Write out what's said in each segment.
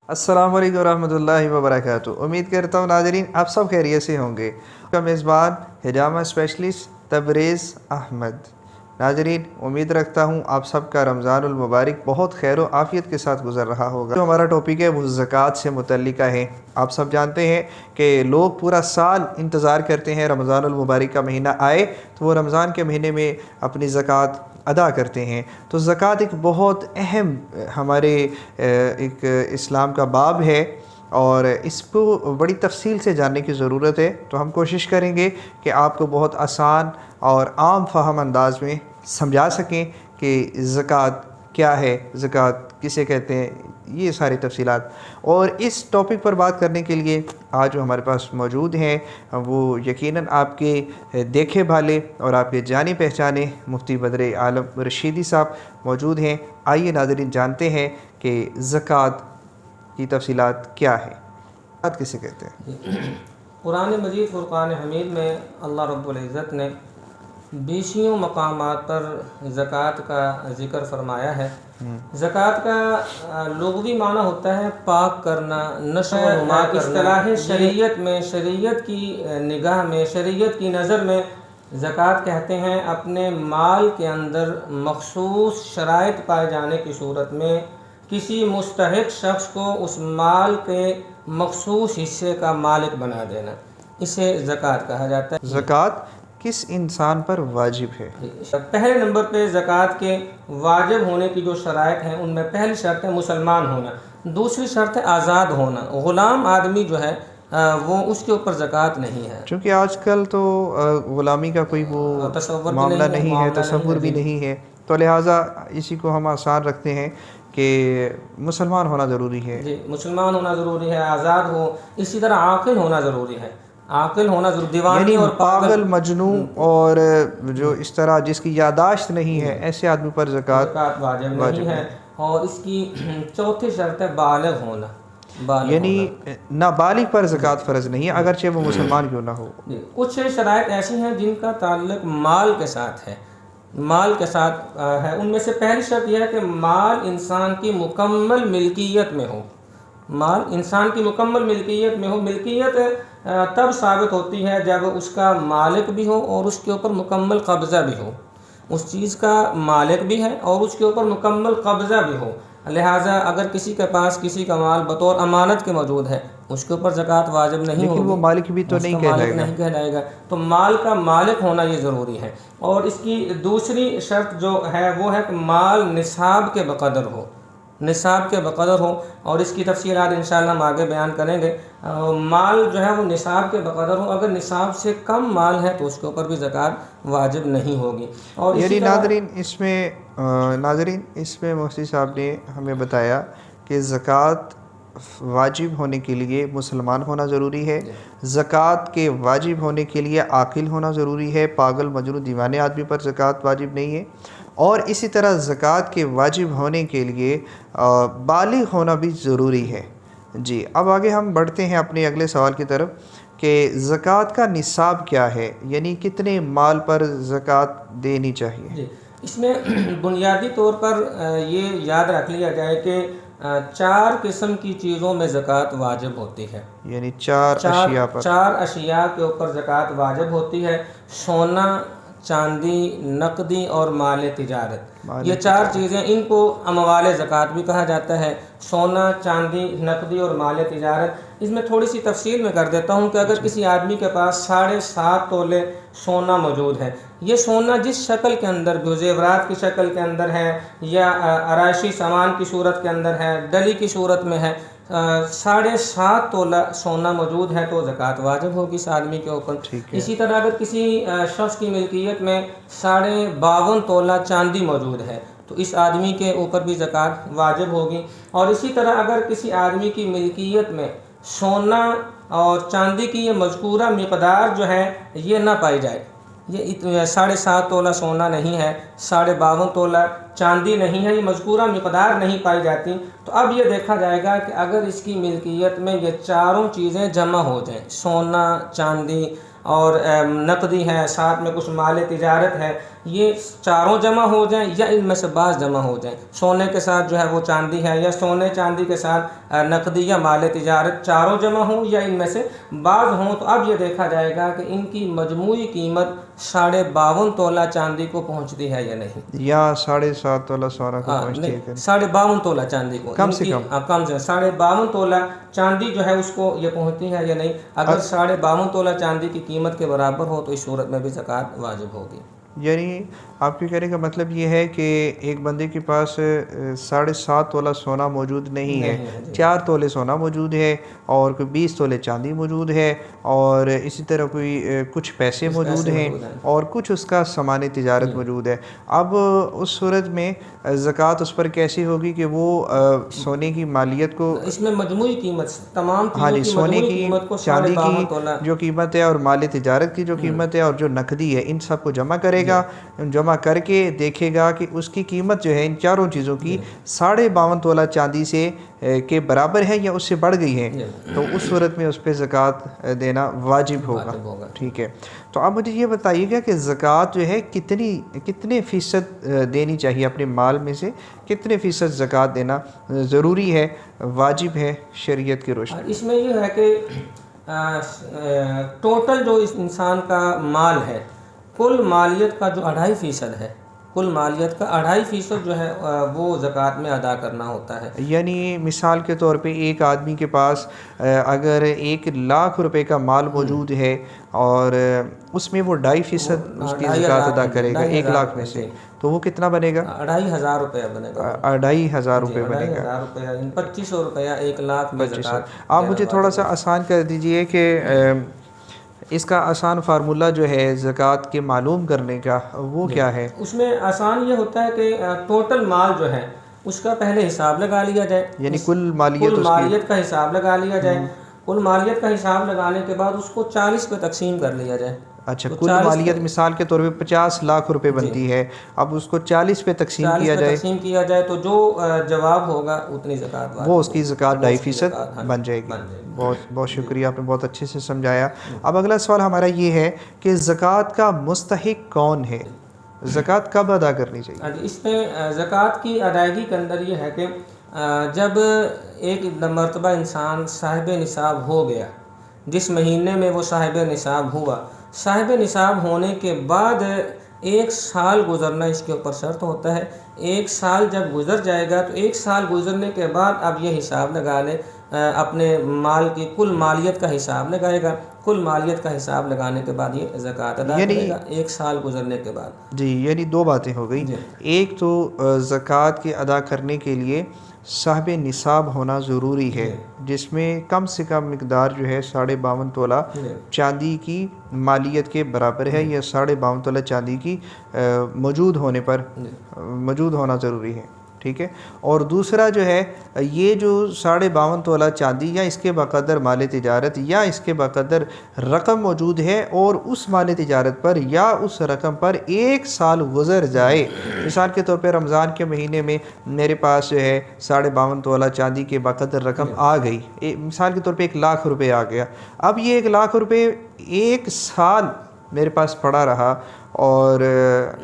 अस्सलाम वालेकुम रहमतुल्लाहि व बरकातुहू। उम्मीद करता हूँ नाज़रीन आप सब खैरियत से होंगे। का मेज़बान हिजामा स्पेशलिस्ट तबरेज़ अहमद। नाज़रीन उम्मीद रखता हूँ आप सब का रमज़ानुल मुबारक बहुत खैर व आफ़ियत के साथ गुज़र रहा होगा। जो हमारा टॉपिक है वो ज़कात से मुतल्लिका है। आप सब जानते हैं कि लोग पूरा साल इंतज़ार करते हैं रमज़ानुल मुबारक का महीना आए तो वो रमज़ान के महीने में अपनी ज़कात अदा करते हैं। तो ज़कात एक बहुत अहम हमारे एक इस्लाम का बाब है और इसको बड़ी तफसील से जानने की ज़रूरत है। तो हम कोशिश करेंगे कि आपको बहुत आसान और आम फ़हम अंदाज में समझा सकें कि ज़कात क्या है, ज़कात किसे कहते हैं, ये सारी तफसीलात। और इस टॉपिक पर बात करने के लिए आज जो हमारे पास मौजूद हैं वो यकीनन आपके देखे भाले और आपके जाने पहचाने मुफ्ती बदर आलम रशीदी साहब मौजूद हैं। आइए नाज़रीन जानते हैं कि ज़कात की तफसीलात क्या है, ज़कात किसे कहते हैं। कुरान मजीद फ़ुरक़ान हमीद में अल्लाह रब्बुल इज़्ज़त ने बीसियों मकामात पर ज़कात का ज़िक्र फरमाया है। ज़कात का लुग़वी माना होता है पाक करना, नशो नुमा करना। इस्तिलाह शरीयत में, शरीयत की निगाह में, शरीयत की नज़र में ज़कात कहते हैं अपने माल के अंदर मख़सूस शराइत पाए जाने की सूरत में किसी मुस्तहिक़ शख्स को उस माल के मख़सूस हिस्से का मालिक बना देना, इसे ज़कात कहा जाता है। ज़कात किस इंसान पर वाजिब है? पहले नंबर पे ज़कात के वाजिब होने की जो शराइत हैं उनमें पहली शर्त है मुसलमान होना, दूसरी शर्त है आज़ाद होना। ग़ुलाम आदमी जो है वो उसके ऊपर ज़कात नहीं है, क्योंकि आजकल तो ग़ुलामी का कोई वो तसव्वुर मामला नहीं है, तसव्वुर भी नहीं है। तो लिहाजा इसी को हम आसान रखते हैं कि मुसलमान होना ज़रूरी है। जी, मुसलमान होना ज़रूरी है, आज़ाद हो, इसी तरह आक़िल होना ज़रूरी है। आक़िल होना ज़रूरी, दीवानी और पागल मजनू और जो इस तरह जिसकी यादाश्त नहीं है ऐसे आदमी पर ज़कात वाजिब नहीं है। और इसकी चौथी शर्त है बालिग़ होना, यानी नाबालिग पर ज़कात फ़र्ज़ नहीं है अगरचे वो मुसलमान क्यों ना हो। कुछ शराइत ऐसी हैं जिनका ताल्लुक़ माल के साथ है, माल के साथ है। उनमें से पहली शर्त यह है कि माल इंसान की मुकम्मल मिल्कियत में हो। माल इंसान की मुकम्मल मिल्कियत में हो। मिल्कियत तब साबित होती है जब उसका मालिक भी हो और उसके ऊपर मुकम्मल कब्ज़ा भी हो। उस चीज़ का मालिक भी है और उसके ऊपर मुकम्मल कब्ज़ा भी हो। लिहाजा अगर किसी के पास किसी का माल बतौर अमानत के मौजूद है उसके ऊपर ज़कात वाजिब नहीं होगी, वो मालिक भी तो नहीं कहलाएगा। तो माल का मालिक होना ये ज़रूरी है। और इसकी दूसरी शर्त जो है वो है कि माल निसाब के बक़दर हो, निसाब के बक़दर हो। और इसकी तफ़सीलात इंशाअल्लाह हम आगे बयान करेंगे। माल जो है वो निसाब के बक़दर हो, अगर निसाब से कम माल है तो उसके ऊपर भी ज़कात वाजिब नहीं होगी। और यानी नाज़रीन इसमें मुफ्ती साहब ने हमें बताया कि ज़कात वाजिब होने के लिए मुसलमान होना ज़रूरी है, ज़कात के वाजिब होने के लिए आक़िल होना ज़रूरी है, पागल मजनू दीवाने आदमी पर ज़कात वाजिब नहीं है। और इसी तरह ज़कात के वाजिब होने के लिए बालिग़ होना भी ज़रूरी है। जी, अब आगे हम बढ़ते हैं अपने अगले सवाल की तरफ कि ज़कात का निसाब क्या है, यानी कितने माल पर ज़कात देनी चाहिए। जी, इसमें बुनियादी तौर पर ये याद रख लिया जाए कि 4 किस्म की चीज़ों में ज़कात वाजिब होती है। यानी चार अशिया के ऊपर ज़कात वाजिब होती है। सोना, चांदी, नकदी और माल तिजारत, ये 4 चीज़ें, इनको अमवाल ज़कात भी कहा जाता है। सोना, चांदी, नकदी और माल तिजारत। इसमें थोड़ी सी तफसील में कर देता हूँ कि अगर किसी आदमी के पास 7.5 तोले सोना मौजूद है, ये सोना जिस शक्ल के अंदर भी, ज़ेवरात की शक्ल के अंदर है या आराइशी सामान की सूरत के अंदर है, डली की सूरत में है, 7.5 तोला सोना मौजूद है तो ज़कात वाजिब होगी इस आदमी के ऊपर। इसी तरह अगर किसी शख्स की मिल्कियत में 52.5 तोला चांदी मौजूद है तो इस आदमी के ऊपर भी ज़कात वाजिब होगी। और इसी तरह अगर किसी आदमी की मिल्कियत में सोना और चांदी की ये मज़कूरा मिक़दार जो है ये ना पाई जाए, ये 7.5 तोला सोना नहीं है, 52.5 तोला चांदी नहीं है, ये मज़कूरा मिक़दार नहीं पाई जाती, तो अब ये देखा जाएगा कि अगर इसकी मिल्कियत में ये चारों चीज़ें जमा हो जाएं, सोना, चांदी और नकदी है, साथ में कुछ माल तिजारत है, ये चारों जमा हो जाएं या इनमें से बाज़ जमा हो जाएं। सोने के साथ जो है वो चांदी है, या सोने चांदी के साथ नकदी या माल तिजारत चारों जमा हों, या इनमें से बाज़ हों। तो अब ये देखा जाएगा कि इनकी मजमूई कीमत 52.5 तोला चांदी को पहुंचती है या नहीं, या 7.5 तोला सोना को पहुंचती है। 52.5 तोला चांदी को, कम से कम कम से 52.5 तोला चांदी जो है उसको ये पहुंचती है या नहीं। अगर 52.5 तोला चांदी की कीमत के बराबर हो तो इस सूरत में भी ज़कात वाजिब होगी। यानी आपके कहने का मतलब ये है कि एक बंदे के पास 7.5 तोला सोना मौजूद नहीं है, 4 तोले सोना मौजूद है और कोई 20 तोले चांदी मौजूद है, और इसी तरह कोई कुछ पैसे मौजूद हैं और कुछ उसका सामान तिजारत मौजूद है। अब उस सूरत में ज़कात उस पर कैसी होगी कि वो सोने की मालियत को, इसमें मजमूई कीमत तमाम हाँ जी, सोने की, कीमत को चांदी 52 की तोला जो कीमत है और माल तिजारत की जो कीमत है और जो नकदी है, इन सब को जमा करेगा। जमा करके देखेगा कि उसकी कीमत जो है इन चारों चीज़ों की 52.5 तोला चांदी से के बराबर है या उससे बढ़ गई है, तो उस सूरत में उस पर ज़कात देना वाजिब होगा। ठीक है, तो अब मुझे ये बताइएगा कि ज़कात जो है कितने फ़ीसद देनी चाहिए अपने माल में से, कितने फ़ीसद ज़कात देना ज़रूरी है, वाजिब है शरीयत की रोशनी? इसमें ये है कि टोटल जो इस इंसान का माल है, कुल मालियत का जो 2.5% है, कुल मालियत का 2.5% जो है वो ज़कात में अदा करना होता है। यानी मिसाल के तौर पे एक आदमी के पास अगर 1 लाख रुपए का माल मौजूद है और उसमें वो 2.5% उसकी ज़कात अदा करेगा 1 लाख में से, तो वो कितना बनेगा? 2,500 रुपया बनेगा। 2,500 रुपये बनेगा। 2,500 रुपया, 2,500 रुपया 1 लाख में ज़कात। आप मुझे थोड़ा सा आसान कर दीजिए कि इसका आसान फार्मूला जो है ज़कात के मालूम करने का वो क्या है? उसमें आसान ये होता है कि टोटल माल जो है उसका पहले हिसाब लगा लिया जाए, यानी कुल मालियत का हिसाब लगा लिया जाए। कुल मालियत का हिसाब लगाने के बाद उसको 40 पे तकसीम कर लिया जाए। अच्छा, कुल मालियत मिसाल के तौर पे 50 लाख रुपए बनती है, अब उसको 40 पे तकसीम किया जाए तो जो जवाब होगा उतनी ज़कात वो उसकी ज़कात 2.5% बन जाएगी। बहुत बहुत शुक्रिया, आपने बहुत अच्छे से समझाया। अब अगला सवाल हमारा ये है कि ज़कात का मुस्तहिक कौन है, ज़कात कब अदा करनी चाहिए? इसमें ज़कात की अदायगी के अंदर ये है कि जब एक मरतबा इंसान साहिब निसाब हो गया, जिस महीने में वो साहिब निसाब हुआ, साहिब निसाब होने के बाद 1 साल गुजरना इसके ऊपर शर्त होता है। 1 साल जब गुजर जाएगा तो 1 साल गुजरने के बाद अब ये हिसाब लगा ले, अपने माल की कुल मालियत का हिसाब लगाएगा। कुल मालियत का हिसाब लगाने के बाद ये ज़कात अदा करेगा 1 साल गुजरने के बाद। जी, यानी 2 बातें हो गई। एक तो ज़कात के अदा करने के लिए साहिब निसाब होना ज़रूरी है, जिसमें कम से कम मिकदार जो है 52.5 तोला चांदी की मालियत के बराबर है, या 52.5 तोला चांदी की मौजूद होना ज़रूरी है। ठीक है, और दूसरा जो है ये जो 52.5 तोला चांदी या इसके बक़दर माल तिजारत या इसके बक़दर रकम मौजूद है और उस माल तिजारत पर या उस रकम पर 1 साल गुज़र जाए। मिसाल के तौर पर रमज़ान के महीने में मेरे पास जो है 52.5 तोला चांदी के बक़दर रकम आ गई, मिसाल के तौर पर 1 लाख रुपये आ गया। अब ये 1 लाख रुपये 1 साल मेरे पास पड़ा रहा और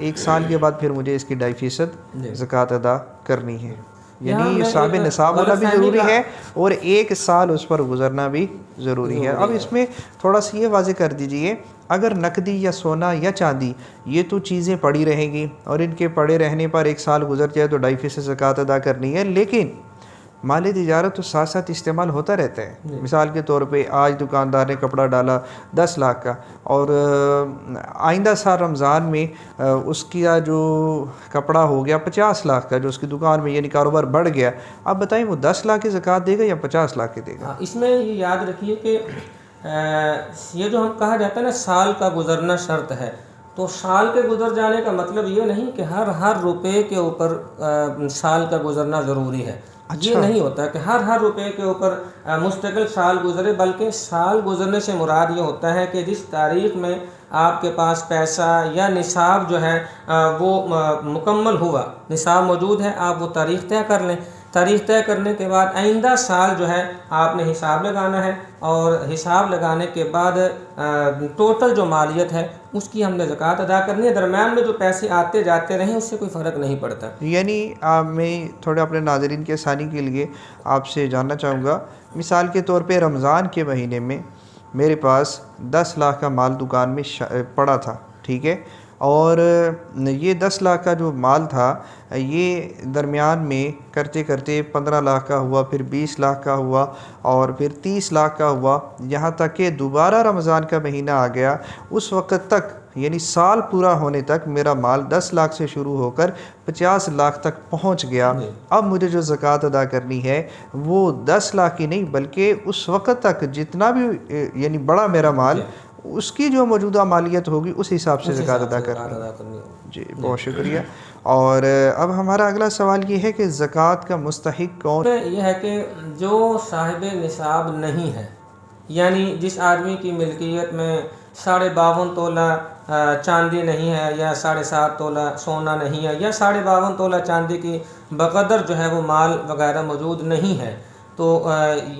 1 साल के बाद फिर मुझे इसकी 2.5% ज़कात अदा करनी है। यानी साहिब निसाब होना भी ज़रूरी है और 1 साल उस पर गुजरना भी ज़रूरी है। अब इसमें थोड़ा सा ये वाज़ेह कर दीजिए, अगर नकदी या सोना या चांदी ये तो चीज़ें पड़ी रहेंगी और इनके पड़े रहने पर 1 साल गुजर जाए तो 2.5% ज़कात अदा करनी है, लेकिन माल तिजारत तो साथ साथ इस्तेमाल होता रहता है। मिसाल के तौर पे आज दुकानदार ने कपड़ा डाला 10 लाख का और आइंदा साल रमज़ान में उसका जो कपड़ा हो गया 50 लाख का, जो उसकी दुकान में यानी कारोबार बढ़ गया। अब बताइए वो 10 लाख की ज़कात देगा या 50 लाख की देगा? इसमें ये याद रखिए कि ये जो हम कहा जाता है ना साल का गुजरना शर्त है, तो साल के गुजर जाने का मतलब ये नहीं कि हर रुपए के ऊपर साल का गुजरना ज़रूरी है। अच्छा। ये नहीं होता कि हर रुपए के ऊपर मुस्तकिल साल गुजरे, बल्कि साल गुजरने से मुराद ये होता है कि जिस तारीख़ में आपके पास पैसा या निसाब जो है वो मुकम्मल हुआ, निसाब मौजूद है, आप वो तारीख़ तय कर लें तारीख तय करने के बाद आइंदा साल जो है आपने हिसाब लगाना है, और हिसाब लगाने के बाद टोटल जो मालियत है उसकी हमने ज़कात अदा करनी है। दरम्यान में जो पैसे आते जाते रहें उससे कोई फ़र्क नहीं पड़ता। यानी मैं थोड़े अपने नाज़रीन के आसानी के लिए आपसे जानना चाहूँगा, मिसाल के तौर पे रमज़ान के महीने में मेरे पास 10 लाख का माल दुकान में पड़ा था, ठीक है, और ये 10 लाख का जो माल था ये दरमियान में करते करते 15 लाख का हुआ, फिर 20 लाख का हुआ, और फिर 30 लाख का हुआ, यहाँ तक कि दोबारा रमज़ान का महीना आ गया। उस वक़्त तक यानी साल पूरा होने तक मेरा माल 10 लाख से शुरू होकर 50 लाख तक पहुँच गया। अब मुझे जो ज़कात अदा करनी है वो 10 लाख की नहीं, बल्कि उस वक़्त तक जितना भी यानी बड़ा मेरा माल, उसकी जो मौजूदा मालियत होगी उस हिसाब से ज़कात अदा करनी है। जी, बहुत शुक्रिया। और अब हमारा अगला सवाल ये है कि ज़कात का मुस्तहिक कौन? यह है कि जो साहिब निसाब नहीं है, यानी जिस आदमी की मिल्कियत में 52.5 तोला चांदी नहीं है, या 7.5 तोला सोना नहीं है, या 52.5 तोला चांदी की बकदर जो है वो माल वगैरह मौजूद नहीं है, तो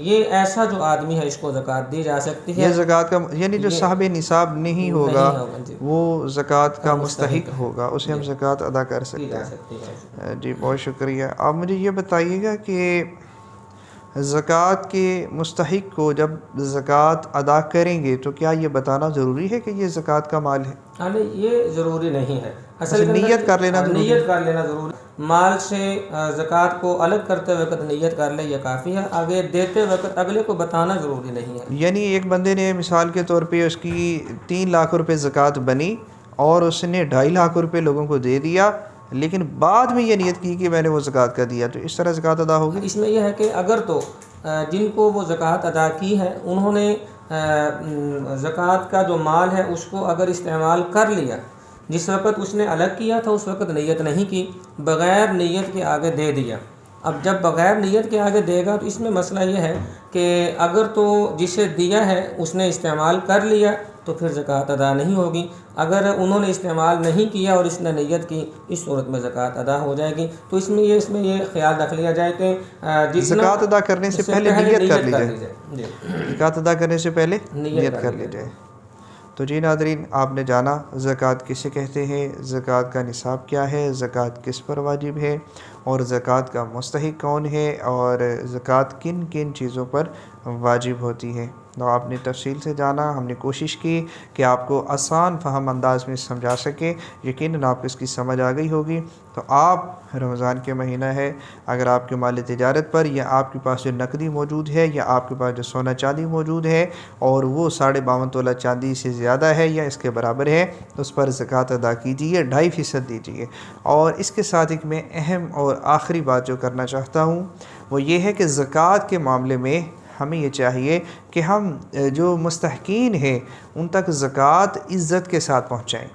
ये ऐसा जो आदमी है इसको ज़कात दी जा सकती है। ये ज़कात का यानी जो साहिब निसाब नहीं होगा वो ज़कात का मुस्तहिक होगा, उसे हम ज़कात अदा कर सकते हैं। जी, बहुत शुक्रिया। आप मुझे ये बताइएगा कि ज़कात के मुस्तहिक को जब ज़कात अदा करेंगे तो क्या ये बताना ज़रूरी है कि ये ज़कात का माल है? नहीं, ये ज़रूरी नहीं है। असल नियत कर लेना ज़रूरी है। नियत कर लेना ज़रूरी, माल से ज़कात को अलग करते वक्त नियत कर ले, ये काफ़ी है। आगे देते वक्त अगले को बताना ज़रूरी नहीं है। यानी एक बंदे ने मिसाल के तौर पे उसकी 3 लाख रुपए ज़कात बनी और उसने 2.5 लाख रुपए लोगों को दे दिया, लेकिन बाद में ये नियत की कि मैंने वो ज़कात का दिया, तो इस तरह ज़कात अदा होगी? इसमें यह है कि अगर तो जिनको वो ज़कात अदा की है उन्होंने ज़कात का जो माल है उसको अगर इस्तेमाल कर लिया, जिस वक़्त उसने अलग किया था उस वक़्त नियत नहीं की, बग़ैर नियत के आगे दे दिया। अब जब बग़ैर नियत के आगे देगा तो इसमें मसला ये है कि अगर तो जिसे दिया है उसने इस्तेमाल कर लिया तो फिर ज़कात अदा नहीं होगी। अगर उन्होंने इस्तेमाल नहीं किया और इसने नियत की, इस सूरत में ज़कात अदा हो जाएगी। तो इसमें ये ख्याल रख लिया जाए कि ज़कात अदा करने से पहले नियत कर ली जाए। ज़कात अदा करने से पहले नियत कर ली जाए। तो जी नाज़रीन, आपने जाना ज़कात किसे कहते हैं, ज़कात का निसाब क्या है, ज़कात किस पर वाजिब है, और ज़कात का मुस्तहिक कौन है, और ज़कात किन किन चीज़ों पर वाजिब होती है। तो आपने तफसील से जाना। हमने कोशिश की कि आपको आसान फ़हम अंदाज में समझा सके। यकीनन आपको इसकी समझ आ गई होगी। तो आप रमज़ान के महीना है, अगर आपके माल तिजारत पर या आपके पास जो नकदी मौजूद है या आपके पास जो सोना चांदी मौजूद है और वो 52.5 तोला चांदी से ज़्यादा है या इसके बराबर है, तो उस पर ज़कात अदा कीजिए, 2.5% दीजिए। और इसके साथ एक मैं अहम और आखिरी बात जो करना चाहता हूँ वो ये है कि ज़कात के मामले में हमें ये चाहिए कि हम जो मुस्तहकीन हैं उन तक ज़कात इज़्ज़त के साथ पहुँचाएँ,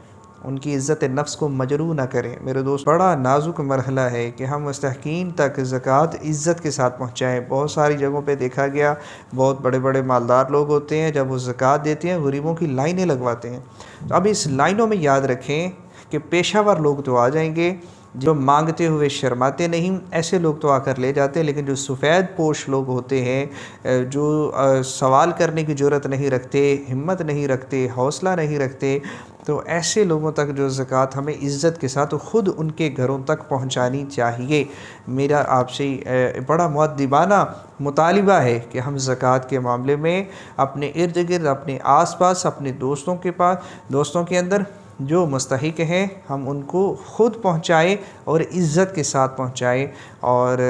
उनकी इज़्ज़त नफ्स को मजरू ना करें। मेरे दोस्त, बड़ा नाजुक मरहला है कि हम मुस्तहकीन तक ज़कात इज़्ज़त के साथ पहुँचाएँ। बहुत सारी जगहों पे देखा गया, बहुत बड़े बड़े मालदार लोग होते हैं, जब वो ज़कात देते हैं गरीबों की लाइनें लगवाते हैं। तो अब इस लाइनों में याद रखें कि पेशावर लोग तो आ जाएंगे, जो मांगते हुए शर्माते नहीं, ऐसे लोग तो आकर ले जाते हैं, लेकिन जो सफ़ेद पोश लोग होते हैं, जो सवाल करने की ज़रूरत नहीं रखते, हिम्मत नहीं रखते, हौसला नहीं रखते, तो ऐसे लोगों तक जो ज़कात हमें इज़्ज़त के साथ ख़ुद उनके घरों तक पहुंचानी चाहिए। मेरा आपसे बड़ा मुअद्दिबाना मुतालिबा है कि हम ज़कात के मामले में अपने इर्द गिर्द, अपने आस पास, अपने दोस्तों के अंदर जो मुस्तहिक हैं हम उनको ख़ुद पहुँचाएँ और इज़्ज़त के साथ पहुँचाएँ। और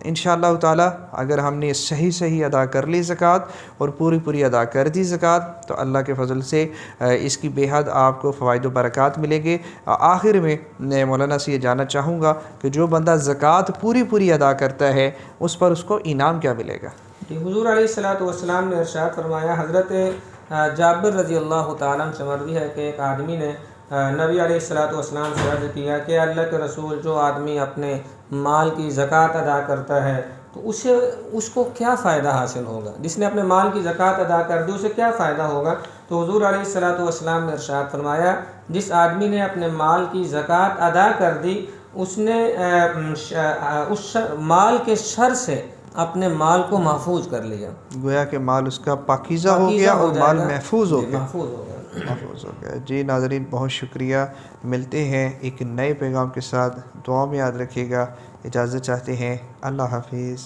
इंशाअल्लाह ताला अगर हमने सही अदा कर ली ज़कात और पूरी अदा कर दी ज़कात, तो अल्लाह के फ़ज़ल से इसकी बेहद आपको फ़वाइद व बरक़ात मिलेंगे। आखिर में मैं मौलाना से ये जानना चाहूँगा कि जो बंदा ज़कात पूरी अदा करता है उस पर उसको इनाम क्या मिलेगा? हुज़ूर अलैहिस्सलातु वस्सलाम ने इरशाद फरमाया, हज़रत जाबिर रज़ी अल्लाह तआला अन्हु से मरवी है कि एक आदमी ने नबी अलैहिस्सलातु वस्सलाम से अर्ज़ किया कि अल्लाह के रसूल, जो आदमी अपने माल की ज़कात अदा करता है तो उसको क्या फ़ायदा हासिल होगा? जिसने अपने माल की ज़कात अदा कर दी उसे क्या फ़ायदा होगा? तो हुज़ूर अलैहिस्सलातु वस्सलाम ने इरशाद फरमाया, जिस आदमी ने अपने माल की ज़कात अदा कर दी उसने माल के शर से अपने माल को महफूज कर लिया, गोया कि माल उसका पाकीज़ा हो गया और माल महफूज हो गया, महफूज हो गया। महफूज हो गया। जी नाज़रीन, बहुत शुक्रिया। मिलते हैं एक नए पैगाम के साथ। दुआ में याद रखिएगा। इजाज़त चाहते हैं। अल्लाह हाफिज़।